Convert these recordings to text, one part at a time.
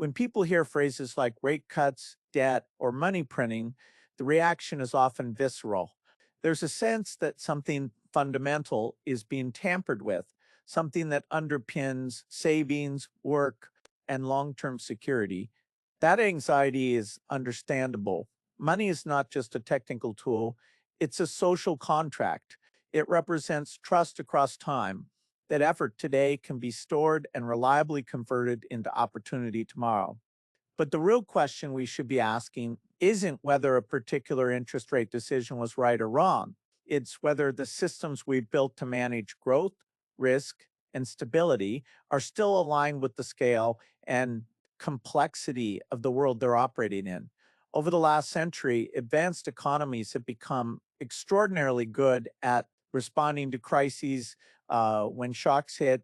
When people hear phrases like rate cuts, debt, or money printing, the reaction is often visceral. There's a sense that something fundamental is being tampered with, something that underpins savings, work, and long term security. That anxiety is understandable. Money is not just a technical tool, it's a social contract. It represents trust across time. That effort today can be stored and reliably converted into opportunity tomorrow. But the real question we should be asking isn't whether a particular interest rate decision was right or wrong. It's whether the systems we built to manage growth, risk, and stability are still aligned with the scale and complexity of the world they're operating in. Over the last century, advanced economies have become extraordinarily good at responding to crises when shocks hit,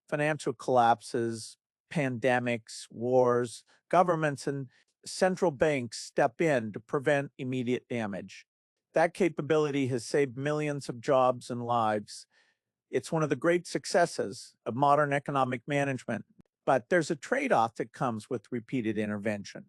financial collapses, pandemics, wars. Governments and central banks step in to prevent immediate damage. That capability has saved millions of jobs and lives. It's one of the great successes of modern economic management. But there's a trade off that comes with repeated intervention.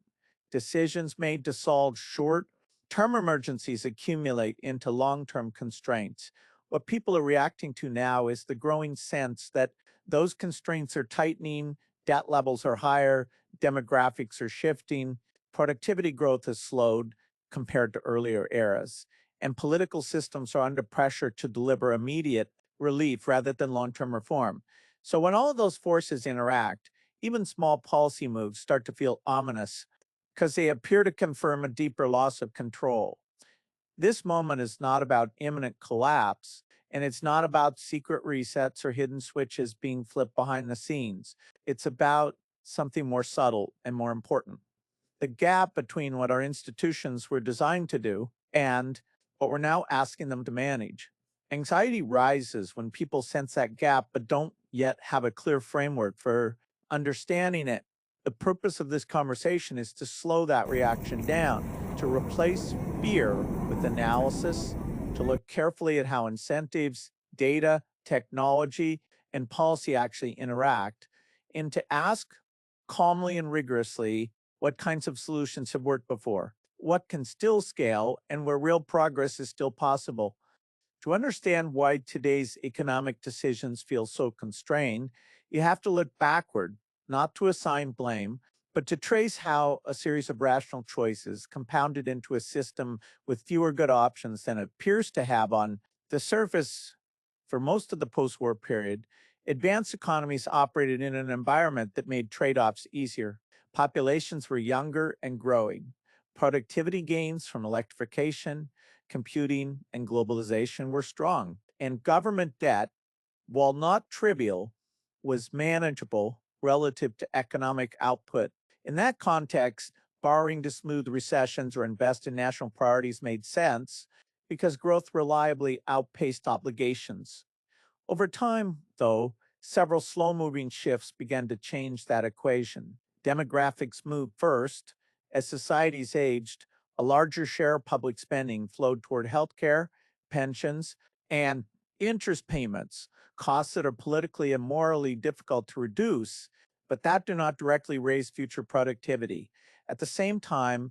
Decisions made to solve short term emergencies accumulate into long term constraints. What people are reacting to now is the growing sense that those constraints are tightening, debt levels are higher, demographics are shifting, productivity growth has slowed compared to earlier eras, and political systems are under pressure to deliver immediate relief rather than long term reform. So when all of those forces interact, even small policy moves start to feel ominous because they appear to confirm a deeper loss of control. This moment is not about imminent collapse, and it's not about secret resets or hidden switches being flipped behind the scenes. It's about something more subtle and more important: the gap between what our institutions were designed to do and what we're now asking them to manage. Anxiety rises when people sense that gap but don't yet have a clear framework for understanding it. The purpose of this conversation is to slow that reaction down, to replace fear with analysis, to look carefully at how incentives, data, technology, and policy actually interact, and to ask calmly and rigorously what kinds of solutions have worked before, what can still scale, and where real progress is still possible. To understand why today's economic decisions feel so constrained, you have to look backward, not to assign blame, but to trace how a series of rational choices compounded into a system with fewer good options than it appears to have on the surface. For most of the post war period, advanced economies operated in an environment that made trade offs easier. Populations were younger and growing. Productivity gains from electrification, computing, and globalization were strong. And government debt, while not trivial, was manageable relative to economic output. In that context, borrowing to smooth recessions or invest in national priorities made sense because growth reliably outpaced obligations. Over time, though, several slow moving shifts began to change that equation. Demographics moved first. As societies aged, a larger share of public spending flowed toward healthcare, pensions, and interest payments, costs that are politically and morally difficult to reduce, but that do not directly raise future productivity. At the same time,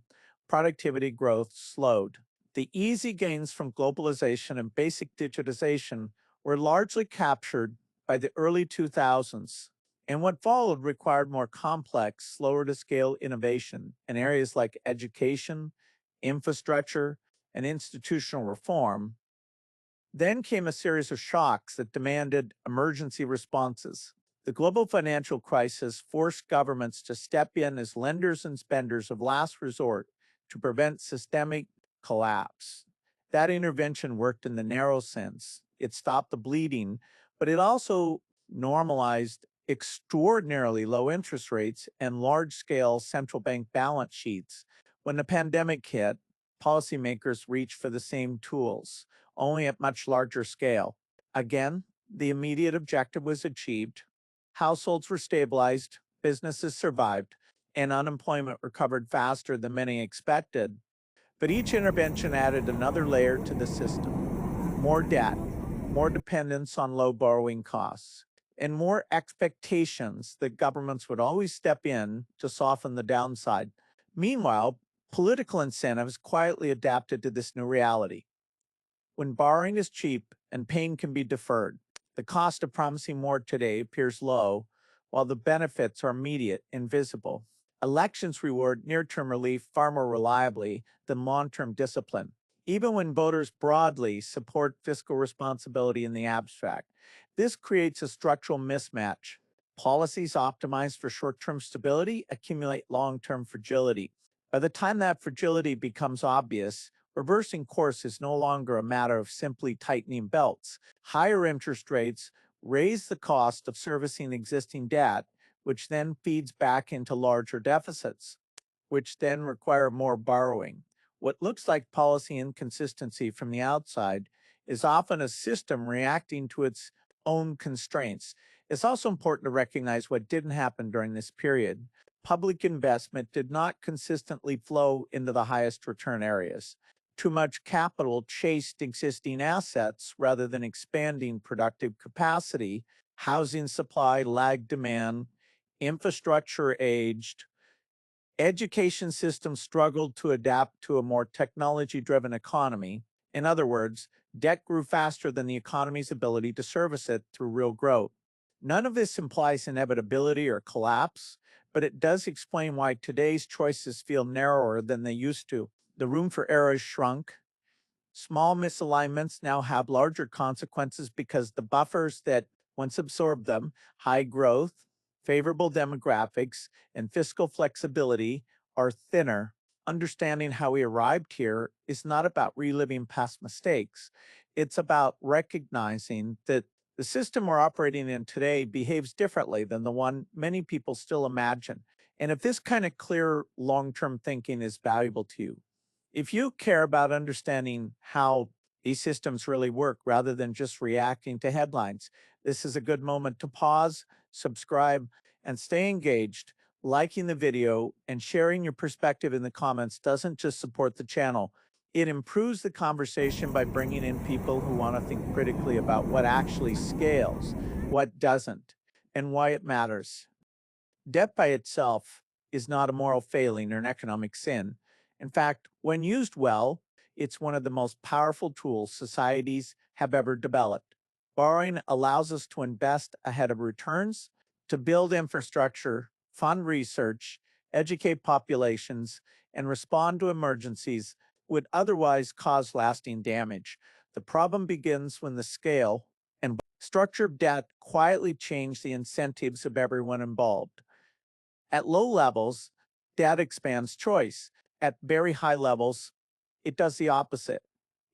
productivity growth slowed. The easy gains from globalization and basic digitization were largely captured by the early 2000s, and what followed required more complex, slower to scale innovation in areas like education, infrastructure, and institutional reform. Then came a series of shocks that demanded emergency responses. The global financial crisis forced governments to step in as lenders and spenders of last resort to prevent systemic collapse. That intervention worked in the narrow sense. It stopped the bleeding, but it also normalized extraordinarily low interest rates and large scale central bank balance sheets. When the pandemic hit, policymakers reached for the same tools, only at much larger scale. Again, the immediate objective was achieved. Households were stabilized, businesses survived, and unemployment recovered faster than many expected. But each intervention added another layer to the system: more debt, more dependence on low borrowing costs, and more expectations that governments would always step in to soften the downside. Meanwhile, political incentives quietly adapted to this new reality. When borrowing is cheap and pain can be deferred, the cost of promising more today appears low, while the benefits are immediate and visible. Elections reward near term relief far more reliably than long term discipline, even when voters broadly support fiscal responsibility in the abstract. This creates a structural mismatch. Policies optimized for short term stability accumulate long term fragility. By the time that fragility becomes obvious, reversing course is no longer a matter of simply tightening belts. Higher interest rates raise the cost of servicing existing debt, which then feeds back into larger deficits, which then require more borrowing. What looks like policy inconsistency from the outside is often a system reacting to its own constraints. It's also important to recognize what didn't happen during this period. Public investment did not consistently flow into the highest return areas. Too much capital chased existing assets rather than expanding productive capacity. Housing supply lagged demand, infrastructure aged, education systems struggled to adapt to a more technology driven economy. In other words, debt grew faster than the economy's ability to service it through real growth. None of this implies inevitability or collapse, but it does explain why today's choices feel narrower than they used to. The room for error has shrunk. Small misalignments now have larger consequences because the buffers that once absorbed them, high growth, favorable demographics, and fiscal flexibility, are thinner. Understanding how we arrived here is not about reliving past mistakes. It's about recognizing that the system we're operating in today behaves differently than the one many people still imagine. And if this kind of clear long term thinking is valuable to you, if you care about understanding how these systems really work rather than just reacting to headlines, this is a good moment to pause, subscribe, and stay engaged. Liking the video and sharing your perspective in the comments doesn't just support the channel, it improves the conversation by bringing in people who want to think critically about what actually scales, what doesn't, and why it matters. Debt by itself is not a moral failing or an economic sin. In fact, when used well, it's one of the most powerful tools societies have ever developed. Borrowing allows us to invest ahead of returns, to build infrastructure, fund research, educate populations, and respond to emergencies would otherwise cause lasting damage. The problem begins when the scale and structure of debt quietly change the incentives of everyone involved. At low levels, debt expands choice. At very high levels, it does the opposite.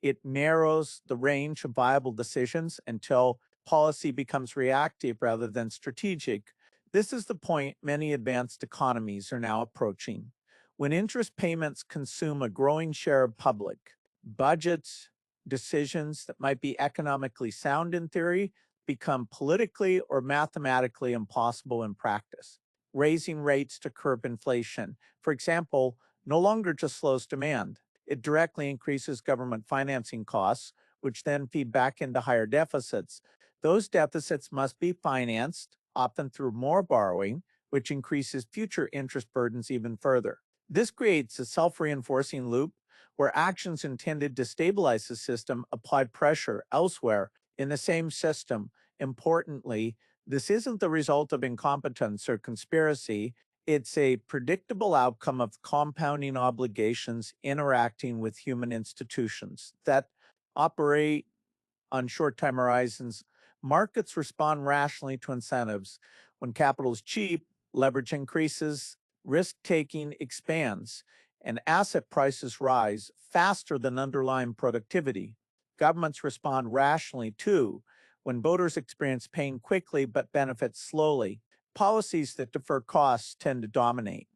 It narrows the range of viable decisions until policy becomes reactive rather than strategic. This is the point many advanced economies are now approaching. When interest payments consume a growing share of public budgets, decisions that might be economically sound in theory become politically or mathematically impossible in practice. Raising rates to curb inflation, for example, no longer just slows demand. It directly increases government financing costs, which then feed back into higher deficits. Those deficits must be financed, often through more borrowing, which increases future interest burdens even further. This creates a self reinforcing loop where actions intended to stabilize the system apply pressure elsewhere in the same system. Importantly, this isn't the result of incompetence or conspiracy. It's a predictable outcome of compounding obligations interacting with human institutions that operate on short time horizons. Markets respond rationally to incentives. When capital is cheap, leverage increases, risk taking expands, and asset prices rise faster than underlying productivity. Governments respond rationally too. When voters experience pain quickly but benefit slowly, policies that defer costs tend to dominate.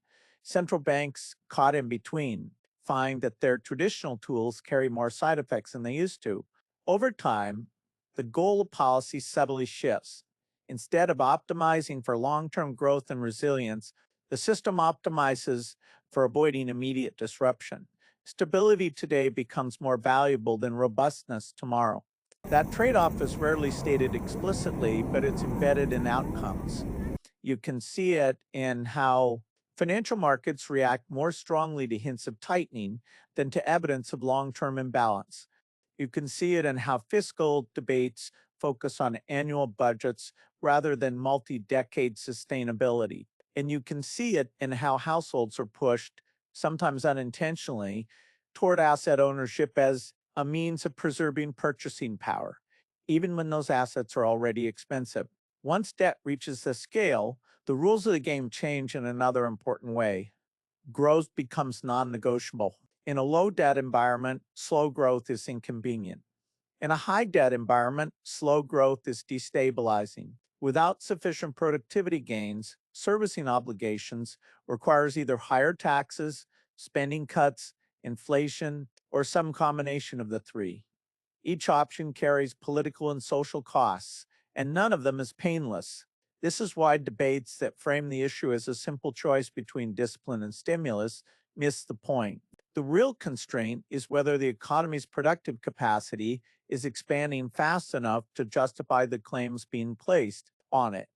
Central banks, caught in between, find that their traditional tools carry more side effects than they used to. Over time, the goal of policy subtly shifts. Instead of optimizing for long term growth and resilience, the system optimizes for avoiding immediate disruption. Stability today becomes more valuable than robustness tomorrow. That trade-off is rarely stated explicitly, but it's embedded in outcomes. You can see it in how financial markets react more strongly to hints of tightening than to evidence of long-term imbalance. You can see it in how fiscal debates focus on annual budgets rather than multi-decade sustainability. And you can see it in how households are pushed, sometimes unintentionally, toward asset ownership as a means of preserving purchasing power, even when those assets are already expensive. Once debt reaches this scale, the rules of the game change in another important way. Growth becomes non negotiable. In a low debt environment, slow growth is inconvenient. In a high debt environment, slow growth is destabilizing. Without sufficient productivity gains, servicing obligations requires either higher taxes, spending cuts, inflation, or some combination of the three. Each option carries political and social costs, and none of them is painless. This is why debates that frame the issue as a simple choice between discipline and stimulus miss the point. The real constraint is whether the economy's productive capacity is expanding fast enough to justify the claims being placed on it.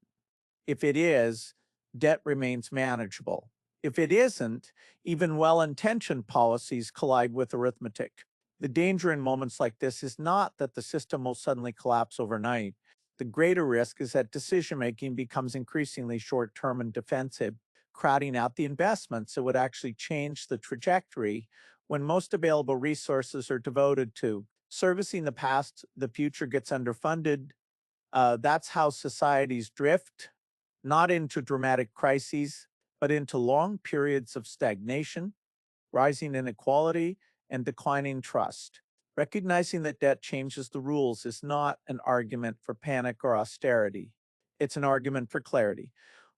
If it is, debt remains manageable. If it isn't, even well intentioned policies collide with arithmetic. The danger in moments like this is not that the system will suddenly collapse overnight. The greater risk is that decision making becomes increasingly short term and defensive, crowding out the investments that would actually change the trajectory when most available resources are devoted to servicing the past. The future gets underfunded. That's how societies drift, not into dramatic crises, but into long periods of stagnation, rising inequality, and declining trust. Recognizing that debt changes the rules is not an argument for panic or austerity. It's an argument for clarity.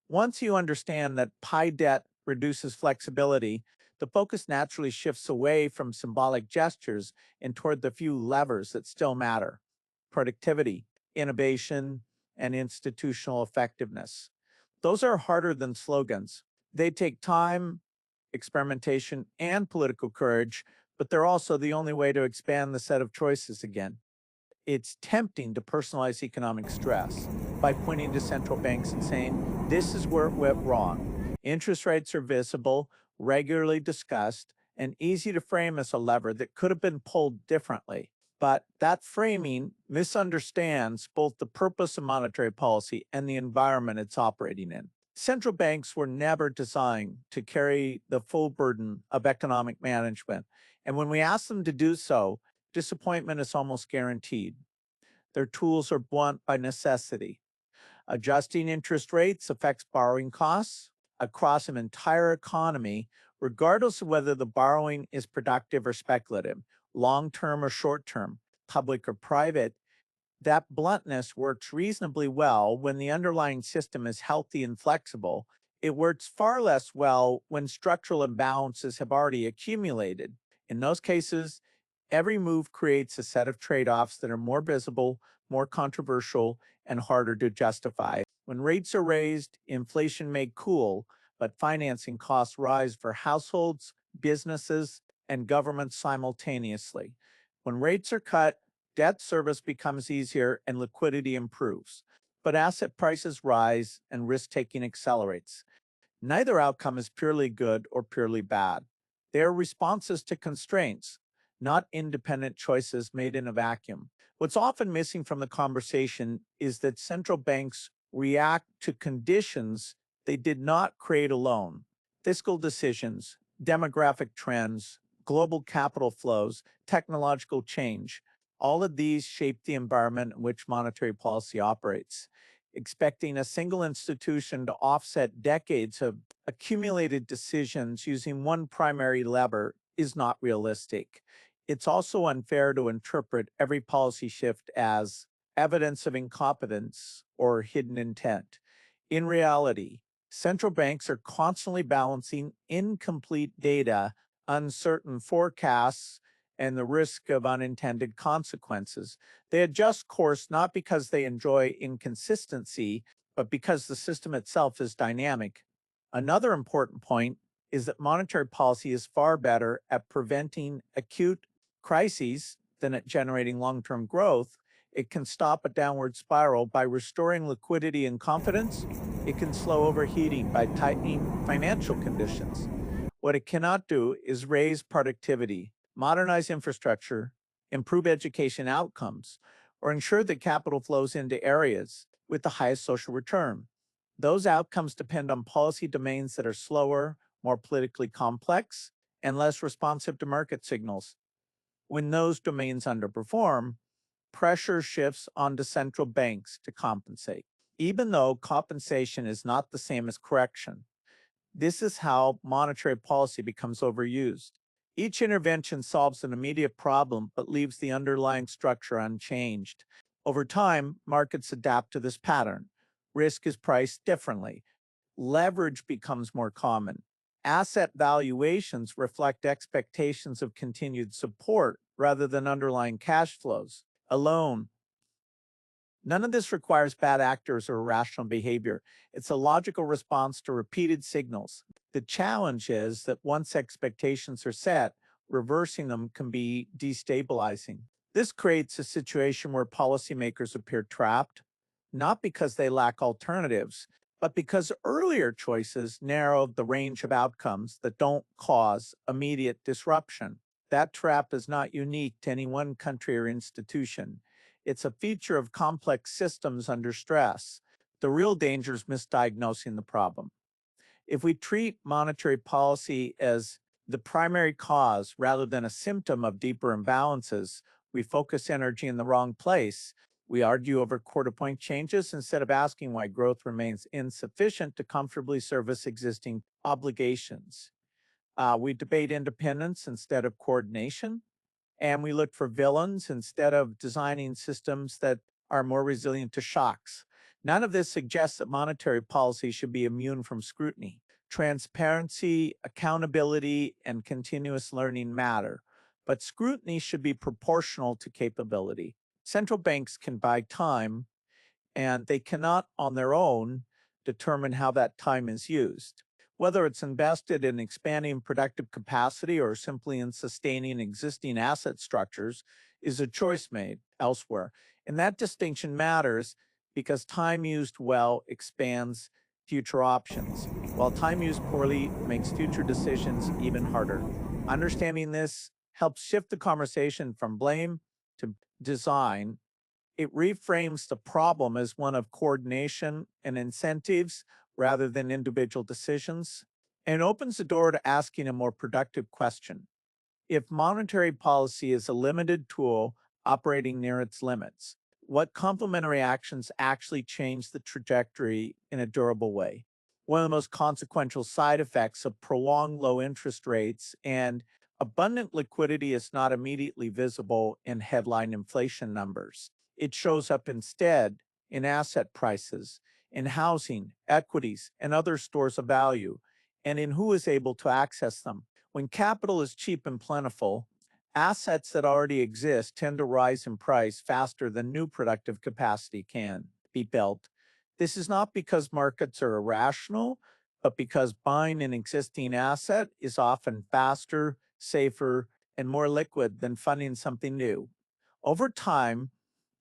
Once you understand that high debt reduces flexibility, the focus naturally shifts away from symbolic gestures and toward the few levers that still matter: productivity, innovation, and institutional effectiveness. Those are harder than slogans. They take time, experimentation, and political courage, but they're also the only way to expand the set of choices again. It's tempting to personalize economic stress by pointing to central banks and saying, this is where it went wrong. Interest rates are visible, regularly discussed, and easy to frame as a lever that could have been pulled differently. But that framing misunderstands both the purpose of monetary policy and the environment it's operating in. Central banks were never designed to carry the full burden of economic management. And when we ask them to do so, disappointment is almost guaranteed. Their tools are blunt by necessity. Adjusting interest rates affects borrowing costs across an entire economy, regardless of whether the borrowing is productive or speculative, long term or short term, public or private. That bluntness works reasonably well when the underlying system is healthy and flexible. It works far less well when structural imbalances have already accumulated. In those cases, every move creates a set of trade offs that are more visible, more controversial, and harder to justify. When rates are raised, inflation may cool, but financing costs rise for households, businesses, and governments simultaneously. When rates are cut, debt service becomes easier and liquidity improves. But asset prices rise and risk taking accelerates. Neither outcome is purely good or purely bad. They are responses to constraints, not independent choices made in a vacuum. What's often missing from the conversation is that central banks react to conditions they did not create alone. Fiscal decisions, demographic trends, global capital flows, technological change. All of these shape the environment in which monetary policy operates. Expecting a single institution to offset decades of accumulated decisions using one primary lever is not realistic. It's also unfair to interpret every policy shift as evidence of incompetence or hidden intent. In reality, central banks are constantly balancing incomplete data, uncertain forecasts, and the risk of unintended consequences. They adjust course not because they enjoy inconsistency, but because the system itself is dynamic. Another important point is that monetary policy is far better at preventing acute crises than at generating long term growth. It can stop a downward spiral by restoring liquidity and confidence. It can slow overheating by tightening financial conditions. What it cannot do is raise productivity, modernize infrastructure, improve education outcomes, or ensure that capital flows into areas with the highest social return. Those outcomes depend on policy domains that are slower, more politically complex, and less responsive to market signals. When those domains underperform, pressure shifts onto central banks to compensate. Even though compensation is not the same as correction, this is how monetary policy becomes overused. Each intervention solves an immediate problem but leaves the underlying structure unchanged. Over time, markets adapt to this pattern. Risk is priced differently. Leverage becomes more common. Asset valuations reflect expectations of continued support rather than underlying cash flows alone. None of this requires bad actors or irrational behavior. It's a logical response to repeated signals. The challenge is that once expectations are set, reversing them can be destabilizing. This creates a situation where policymakers appear trapped, not because they lack alternatives, but because earlier choices narrow the range of outcomes that don't cause immediate disruption. That trap is not unique to any one country or institution. It's a feature of complex systems under stress. The real danger is misdiagnosing the problem. If we treat monetary policy as the primary cause rather than a symptom of deeper imbalances, we focus energy in the wrong place. We argue over quarter point changes instead of asking why growth remains insufficient to comfortably service existing obligations. We debate independence instead of coordination, and we look for villains instead of designing systems that are more resilient to shocks. None of this suggests that monetary policy should be immune from scrutiny. Transparency, accountability, and continuous learning matter, but scrutiny should be proportional to capability. Central banks can buy time, and they cannot on their own determine how that time is used. Whether it's invested in expanding productive capacity or simply in sustaining existing asset structures is a choice made elsewhere. And that distinction matters because time used well expands future options, while time used poorly makes future decisions even harder. Understanding this helps shift the conversation from blame to design. It reframes the problem as one of coordination and incentives rather than individual decisions, and opens the door to asking a more productive question. If monetary policy is a limited tool operating near its limits, what complementary actions actually change the trajectory in a durable way? One of the most consequential side effects of prolonged low interest rates and abundant liquidity is not immediately visible in headline inflation numbers. It shows up instead in asset prices, in housing, equities, and other stores of value, and in who is able to access them. When capital is cheap and plentiful, assets that already exist tend to rise in price faster than new productive capacity can be built. This is not because markets are irrational, but because buying an existing asset is often faster, safer, and more liquid than funding something new. Over time,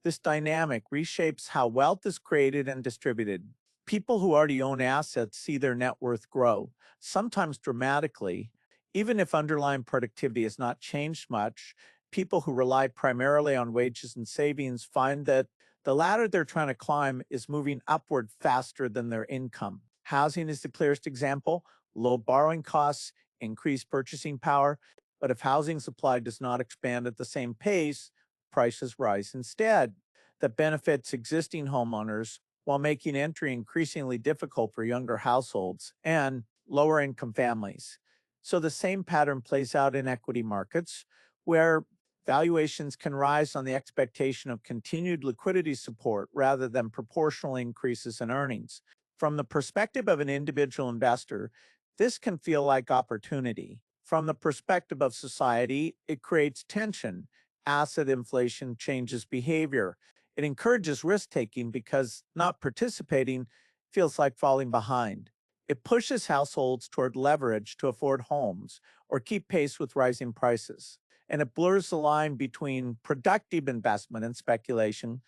this dynamic reshapes how wealth is created and distributed. People who already own assets see their net worth grow, sometimes dramatically. Even if underlying productivity has not changed much, people who rely primarily on wages and savings find that the ladder they're trying to climb is moving upward faster than their income. Housing is the clearest example. Low borrowing costs, increased purchasing power, but if housing supply does not expand at the same pace, prices rise instead. That benefits existing homeowners while making entry increasingly difficult for younger households and lower income families. So the same pattern plays out in equity markets, where valuations can rise on the expectation of continued liquidity support rather than proportional increases in earnings. From the perspective of an individual investor, this can feel like opportunity. From the perspective of society, it creates tension. Asset inflation changes behavior. It encourages risk taking because not participating feels like falling behind. It pushes households toward leverage to afford homes or keep pace with rising prices. and it blurs the line between productive investment and speculation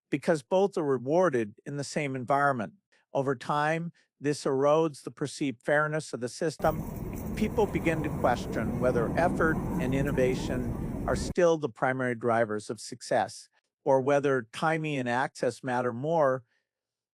because both are rewarded in the same environment. Over time, this erodes the perceived fairness of the system. People begin to question whether effort and innovation are still the primary drivers of success, or whether timing and access matter more,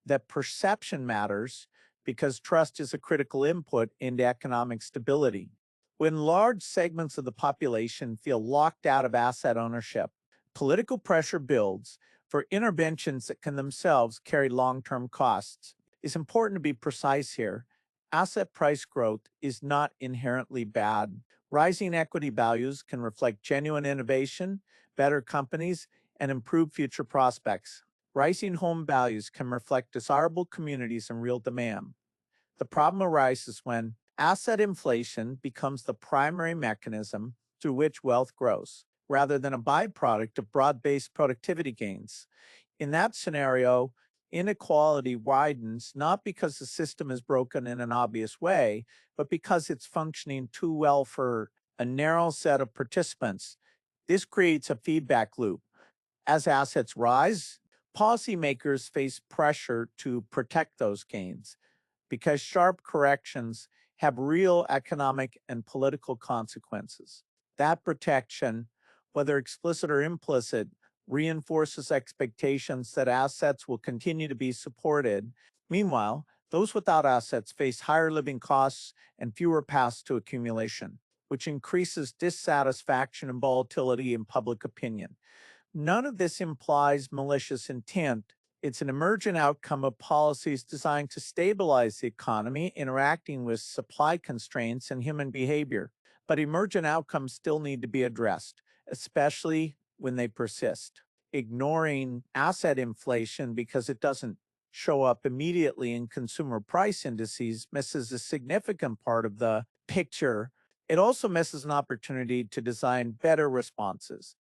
that perception matters because trust is a critical input into economic stability. When large segments of the population feel locked out of asset ownership, political pressure builds for interventions that can themselves carry long term costs. It's important to be precise here. Asset price growth is not inherently bad. Rising equity values can reflect genuine innovation, better companies, and improved future prospects. Rising home values can reflect desirable communities and real demand. The problem arises when asset inflation becomes the primary mechanism through which wealth grows, rather than a byproduct of broad based productivity gains. In that scenario, inequality widens not because the system is broken in an obvious way, but because it's functioning too well for a narrow set of participants. This creates a feedback loop. As assets rise, policymakers face pressure to protect those gains because sharp corrections have real economic and political consequences. That protection, whether explicit or implicit, reinforces expectations that assets will continue to be supported. Meanwhile, those without assets face higher living costs and fewer paths to accumulation, which increases dissatisfaction and volatility in public opinion. None of this implies malicious intent. It's an emergent outcome of policies designed to stabilize the economy, interacting with supply constraints and human behavior. But emergent outcomes still need to be addressed, especially when they persist. Ignoring asset inflation because it doesn't show up immediately in consumer price indices misses a significant part of the picture. It also misses an opportunity to design better responses,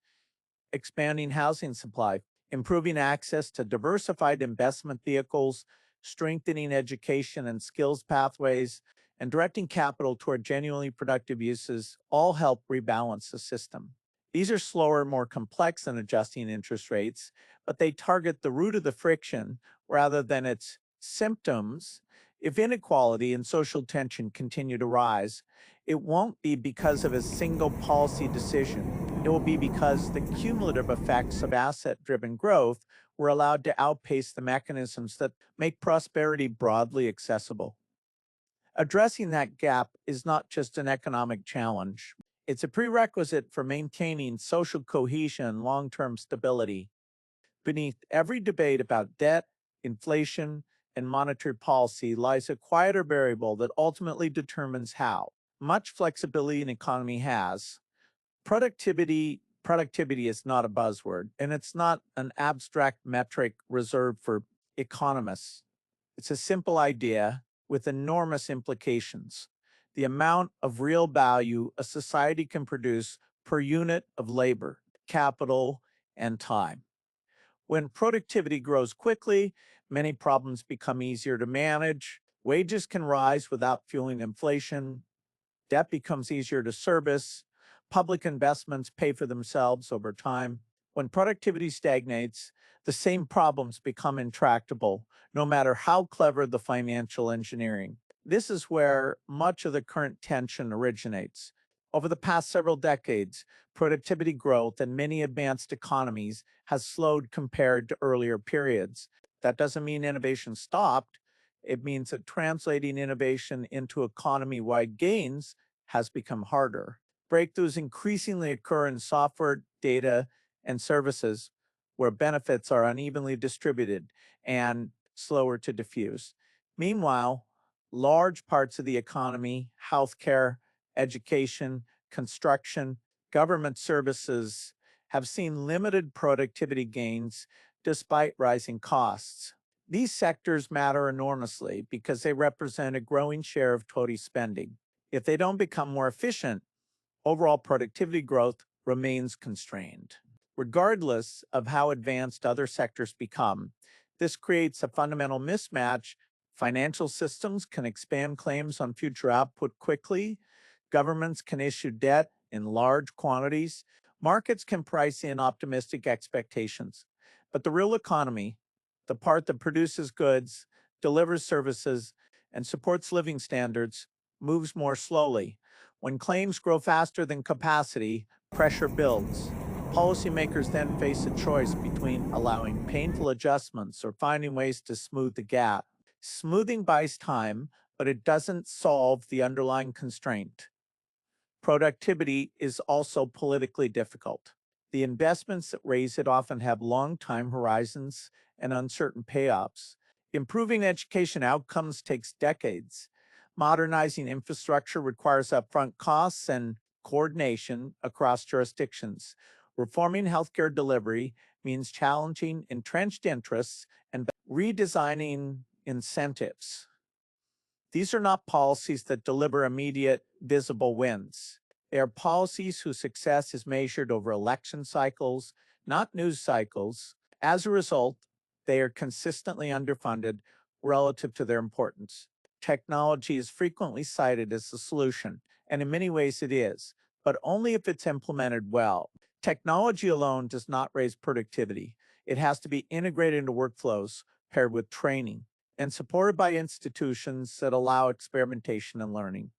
expanding housing supply, improving access to diversified investment vehicles, strengthening education and skills pathways, and directing capital toward genuinely productive uses all help rebalance the system. These are slower, more complex than adjusting interest rates, but they target the root of the friction rather than its symptoms. If inequality and social tension continue to rise, it won't be because of a single policy decision. It will be because the cumulative effects of asset driven growth were allowed to outpace the mechanisms that make prosperity broadly accessible. Addressing that gap is not just an economic challenge, it's a prerequisite for maintaining social cohesion and long term stability. Beneath every debate about debt, inflation, and monetary policy lies a quieter variable that ultimately determines how much flexibility an economy has. Productivity is not a buzzword, and it's not an abstract metric reserved for economists. It's a simple idea with enormous implications. The amount of real value a society can produce per unit of labor, capital, and time. When productivity grows quickly, many problems become easier to manage. Wages can rise without fueling inflation. Debt becomes easier to service. Public investments pay for themselves over time. When productivity stagnates, the same problems become intractable, no matter how clever the financial engineering. This is where much of the current tension originates. Over the past several decades, productivity growth in many advanced economies has slowed compared to earlier periods. That doesn't mean innovation stopped. It means that translating innovation into economy wide gains has become harder. Breakthroughs increasingly occur in software, data, and services where benefits are unevenly distributed and slower to diffuse. Meanwhile, large parts of the economy, healthcare, education, construction, government services have seen limited productivity gains despite rising costs. These sectors matter enormously because they represent a growing share of total spending. If they don't become more efficient, overall productivity growth remains constrained. Regardless of how advanced other sectors become, this creates a fundamental mismatch. Financial systems can expand claims on future output quickly, governments can issue debt in large quantities, markets can price in optimistic expectations. But the real economy, the part that produces goods, delivers services, and supports living standards, moves more slowly. When claims grow faster than capacity, pressure builds. Policymakers then face a choice between allowing painful adjustments or finding ways to smooth the gap. Smoothing buys time, but it doesn't solve the underlying constraint. Productivity is also politically difficult. The investments that raise it often have long time horizons and uncertain payoffs. Improving education outcomes takes decades. Modernizing infrastructure requires upfront costs and coordination across jurisdictions. Reforming healthcare delivery means challenging entrenched interests and redesigning incentives. These are not policies that deliver immediate, visible wins. They are policies whose success is measured over election cycles, not news cycles. As a result, they are consistently underfunded relative to their importance. Technology is frequently cited as the solution, and in many ways it is, but only if it's implemented well. Technology alone does not raise productivity. It has to be integrated into workflows paired with training and supported by institutions that allow experimentation and learning.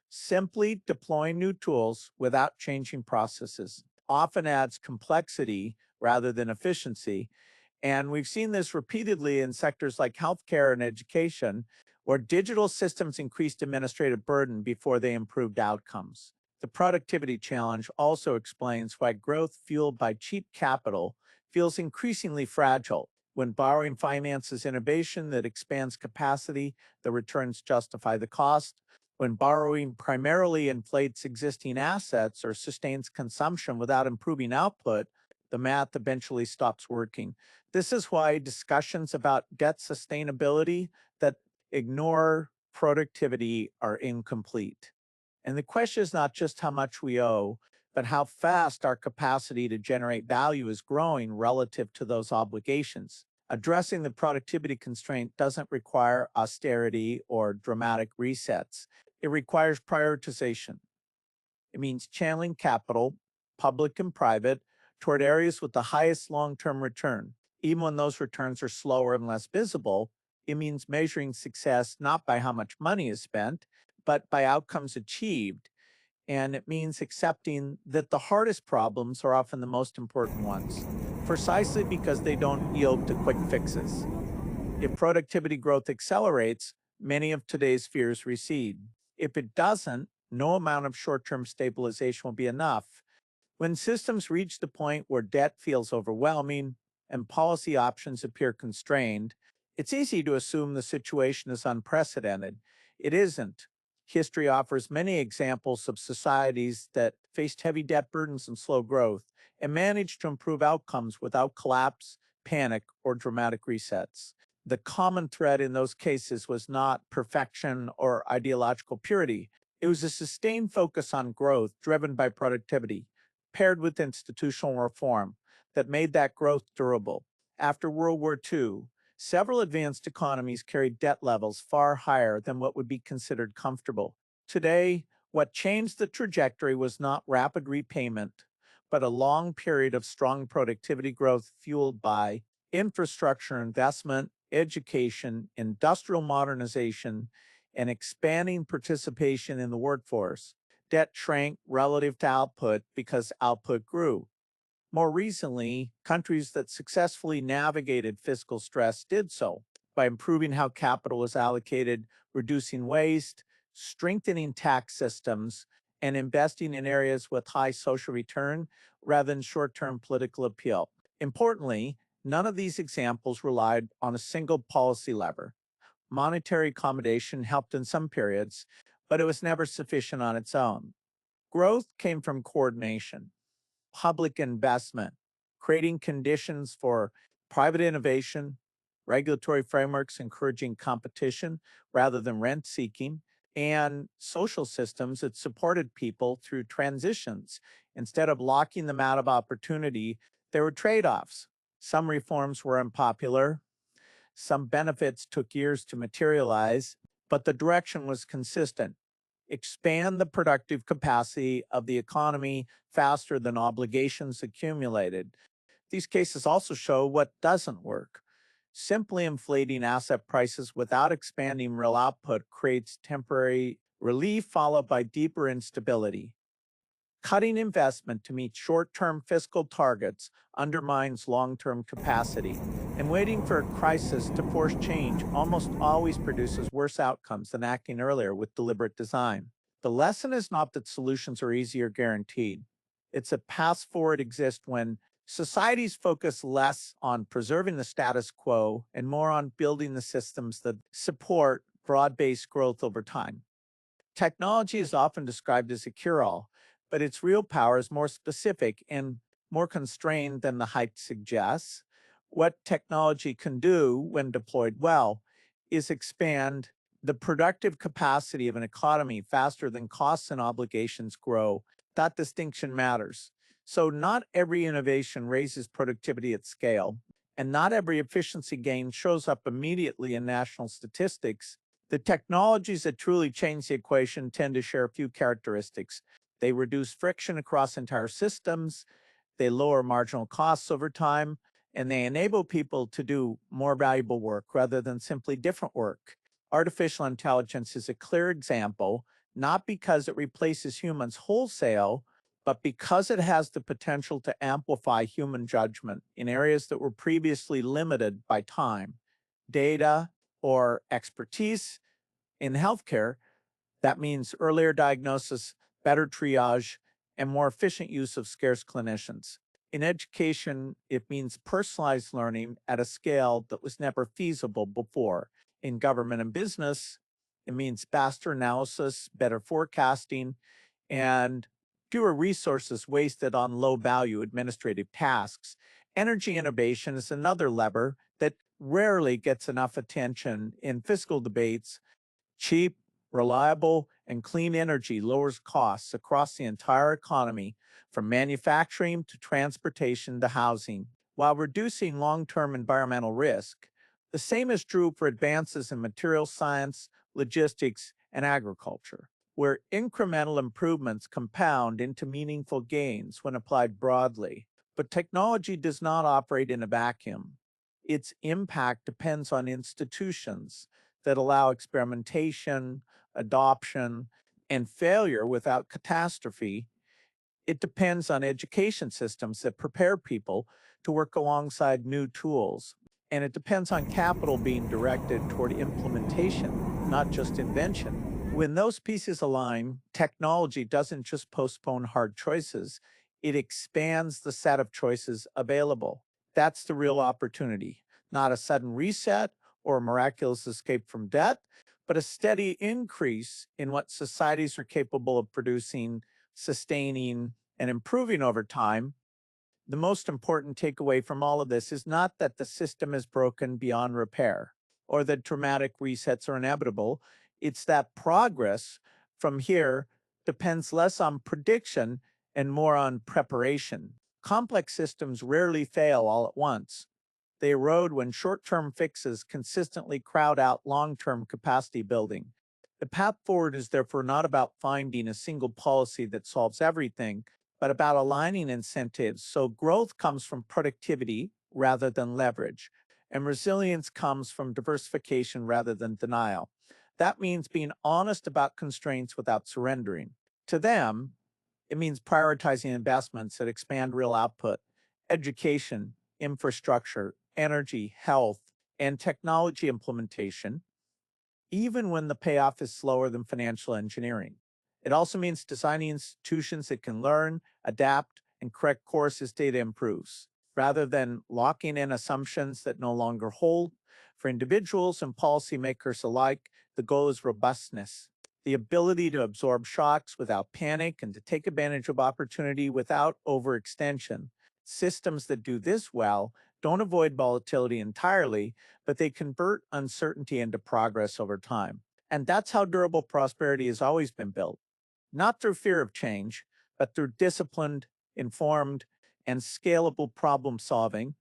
Simply deploying new tools without changing processes often adds complexity rather than efficiency. And we've seen this repeatedly in sectors like healthcare and education, where digital systems increased administrative burden before they improved outcomes. The productivity challenge also explains why growth fueled by cheap capital feels increasingly fragile. When borrowing finances innovation that expands capacity, the returns justify the cost. When borrowing primarily inflates existing assets or sustains consumption without improving output, the math eventually stops working. This is why discussions about debt sustainability that ignore productivity are incomplete. And the question is not just how much we owe, but how fast our capacity to generate value is growing relative to those obligations. Addressing the productivity constraint doesn't require austerity or dramatic resets. It requires prioritization. It means channeling capital, public and private, toward areas with the highest long-term return. Even when those returns are slower and less visible, it means measuring success not by how much money is spent, but by outcomes achieved. And it means accepting that the hardest problems are often the most important ones, precisely because they don't yield to quick fixes. If productivity growth accelerates, many of today's fears recede. If it doesn't, no amount of short-term stabilization will be enough. When systems reach the point where debt feels overwhelming and policy options appear constrained, it's easy to assume the situation is unprecedented. It isn't. History offers many examples of societies that faced heavy debt burdens and slow growth and managed to improve outcomes without collapse, panic, or dramatic resets. The common thread in those cases was not perfection or ideological purity. It was a sustained focus on growth driven by productivity, paired with institutional reform, that made that growth durable. After World War II, several advanced economies carried debt levels far higher than what would be considered comfortable. Today, what changed the trajectory was not rapid repayment, but a long period of strong productivity growth fueled by infrastructure investment, education, industrial modernization, and expanding participation in the workforce. Debt shrank relative to output because output grew. More recently, countries that successfully navigated fiscal stress did so by improving how capital is allocated, reducing waste, strengthening tax systems, and investing in areas with high social return rather than short-term political appeal. Importantly, none of these examples relied on a single policy lever. Monetary accommodation helped in some periods, but it was never sufficient on its own. Growth came from coordination, public investment, creating conditions for private innovation, regulatory frameworks encouraging competition rather than rent seeking, and social systems that supported people through transitions. Instead of locking them out of opportunity, there were trade offs. Some reforms were unpopular, some benefits took years to materialize, but the direction was consistent. expand the productive capacity of the economy faster than obligations accumulated. These cases also show what doesn't work. Simply inflating asset prices without expanding real output creates temporary relief followed by deeper instability. Cutting investment to meet short term fiscal targets undermines long term capacity, and waiting for a crisis to force change almost always produces worse outcomes than acting earlier with deliberate design. The lesson is not that solutions are easy or guaranteed. It's that paths forward exist when societies focus less on preserving the status quo and more on building the systems that support broad based growth over time. Technology is often described as a cure all, but its real power is more specific and more constrained than the hype suggests. What technology can do, when deployed well, is expand the productive capacity of an economy faster than costs and obligations grow. That distinction matters. So, not every innovation raises productivity at scale, and not every efficiency gain shows up immediately in national statistics. The technologies that truly change the equation tend to share a few characteristics. They reduce friction across entire systems, they lower marginal costs over time, and they enable people to do more valuable work rather than simply different work. Artificial intelligence is a clear example, not because it replaces humans wholesale, but because it has the potential to amplify human judgment in areas that were previously limited by time, data, or expertise. In healthcare, that means earlier diagnosis, better triage, and more efficient use of scarce clinicians. In education, it means personalized learning at a scale that was never feasible before. In government and business, it means faster analysis, better forecasting, and fewer resources wasted on low value administrative tasks. Energy innovation is another lever that rarely gets enough attention in fiscal debates. Cheap, reliable, and clean energy lowers costs across the entire economy, from manufacturing to transportation to housing, while reducing long term environmental risk. The same is true for advances in material science, logistics, and agriculture, where incremental improvements compound into meaningful gains when applied broadly. But technology does not operate in a vacuum. Its impact depends on institutions that allow experimentation, adoption, and failure without catastrophe. It depends on education systems that prepare people to work alongside new tools. And it depends on capital being directed toward implementation, not just invention. When those pieces align, technology doesn't just postpone hard choices, it expands the set of choices available. That's the real opportunity, not a sudden reset or a miraculous escape from debt, but a steady increase in what societies are capable of producing, sustaining, and improving over time. The most important takeaway from all of this is not that the system is broken beyond repair or that dramatic resets are inevitable. It's that progress from here depends less on prediction and more on preparation. Complex systems rarely fail all at once. They erode when short term fixes consistently crowd out long term capacity building. The path forward is therefore not about finding a single policy that solves everything, but about aligning incentives so growth comes from productivity rather than leverage, and resilience comes from diversification rather than denial. That means being honest about constraints without surrendering. To them, it means prioritizing investments that expand real output, education, infrastructure, energy, health, and technology implementation, even when the payoff is slower than financial engineering. It also means designing institutions that can learn, adapt, and correct course as data improves, rather than locking in assumptions that no longer hold. For individuals and policymakers alike, the goal is robustness, the ability to absorb shocks without panic and to take advantage of opportunity without overextension. Systems that do this well don't avoid volatility entirely, but they convert uncertainty into progress over time. And that's how durable prosperity has always been built, not through fear of change, but through disciplined, informed, and scalable problem solving.